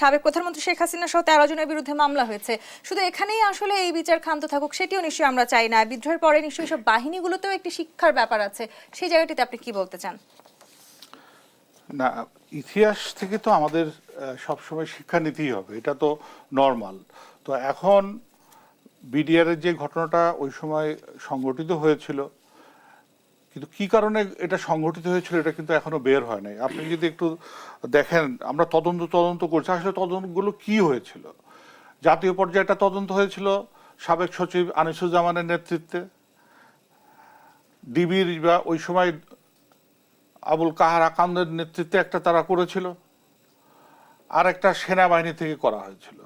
সাবেক প্রধানমন্ত্রী শেখ হাসিনা সহ 13 জনের বিরুদ্ধে মামলা হয়েছে। শুধু এখানেই আসলে এই বিচার ক্ষান্ত থাকুক সেটিও নিশ্চয়ই আমরা চাই না। বিদ্রোহের পরে নিশ্চয়ই সব বাহিনীগুলোতেও একটি শিক্ষার ব্যাপার আছে, সেই জায়গাটিতে আপনি কি বলতে চান? না, ইতিহাস থেকে তো আমাদের সবসময় শিক্ষা নিতেই হবে, এটা তো নর্মাল। তো এখন বিডিআরের যে ঘটনাটা ওই সময় সংগঠিত হয়েছিল, কিন্তু কি কারণে এটা সংগঠিত হয়েছিল এটা কিন্তু এখনো বের হয় নাই। আপনি যদি একটু দেখেন, আমরা তদন্ত করছি, আসলে তদন্তগুলো কি হয়েছিল। জাতীয় পর্যায়ে একটা তদন্ত হয়েছিল সাবেক সচিব আনিসুজ্জামানের নেতৃত্বে, ডিবির বা ওই সময় আবুল কাহার আকান্দের নেতৃত্বে একটা তারা করেছিল, আর একটা সেনাবাহিনী থেকে করা হয়েছিল।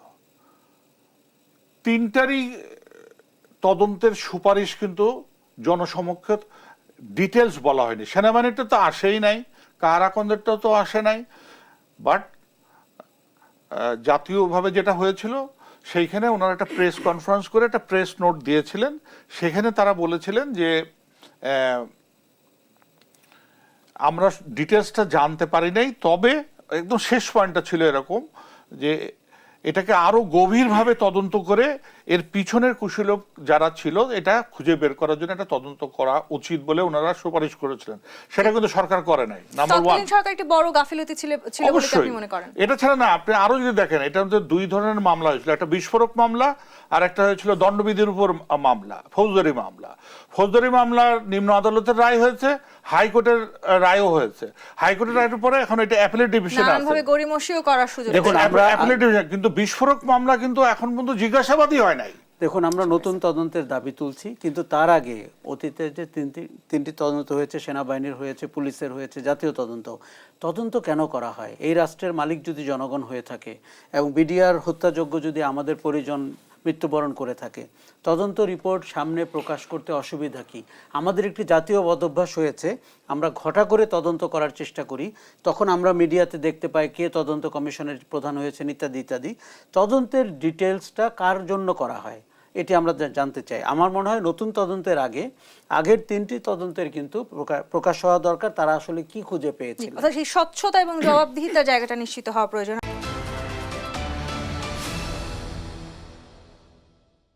তিনটারই তদন্তের সুপারিশ কিন্তু জনসমক্ষে ডিটেলস বলা হয়নি। সেনাবাহিনীটা তো আসেই নাই, কাহার আকান্দেরটা তো আসে নাই, বাট জাতীয়ভাবে যেটা হয়েছিল সেইখানে ওনারা একটা প্রেস কনফারেন্স করে একটা প্রেস নোট দিয়েছিলেন। সেখানে তারা বলেছিলেন যে আমরা ডিটেলসটা জানতে পারি নাই, তবে একদম শেষ পয়েন্টটা ছিল এরকম যে এটাকে আরো গভীরভাবে তদন্ত করে এর পিছনের কুশলীক যারা ছিল এটা খুঁজে বের করার জন্য একটা তদন্ত করা উচিত বলে ওনারা সুপারিশ করেছিলেন। সেটা কিন্তু সরকার করে নাই। নাম্বার ওয়ান, সরকার একটি বড় গাফিলতি ছিল বলে কি আপনি মনে করেন? এটা ছাড়া না, আপনি আরো যদি দেখেন এটার মধ্যে দুই ধরনের মামলা হয়েছিল, একটা বিস্ফোরক মামলা আর একটা হয়েছিল দণ্ডবিধির উপর মামলা, ফৌজদারি মামলা। ফৌজদারি মামলার নিম্ন আদালতের রায় হয়েছে, হাইকোর্টের রায়ও হয়েছে। হাইকোর্টের রায়ের পরে এখন এটা অ্যাপিলেট ডিভিশনে আছে, নানানভাবে গড়িমসিও করার সুযোগ দেখুন আমরা অ্যাপিলেট ডিভিশন, কিন্তু বিস্ফোরক মামলা কিন্তু এখন পর্যন্ত জিজ্ঞাসাবাদই হয় নাই। দেখুন, আমরা নতুন তদন্তের দাবি তুলছি, কিন্তু তার আগে অতীতে যে তিনটি তদন্ত হয়েছে, সেনাবাহিনীর হয়েছে, পুলিশের হয়েছে, জাতীয় তদন্ত কেন করা হয়? এই রাষ্ট্রের মালিক যদি জনগণ হয়ে থাকে এবং বিডিআর হত্যাযোগ্য যদি আমাদের পরিজন মৃত্যুবরণ করে থাকে, তদন্ত রিপোর্ট সামনে প্রকাশ করতে অসুবিধা কি? আমাদের একটি জাতীয় বদভ্যাস হয়েছে, আমরা ঘটা করে তদন্ত করার চেষ্টা করি, তখন আমরা মিডিয়াতে দেখতে পাই কে তদন্ত কমিশনের প্রধান হয়েছেন ইত্যাদি ইত্যাদি। তদন্তের ডিটেলসটা কার জন্য করা হয় এটি আমরা জানতে চাই। আমার মনে হয় নতুন তদন্তের আগের তিনটি তদন্তের কিন্তু প্রকাশ হওয়া দরকার, তারা আসলে কি খুঁজে পেয়েছিল। সেই স্বচ্ছতা এবং জবাবদিহিতার জায়গাটা নিশ্চিত হওয়া প্রয়োজন।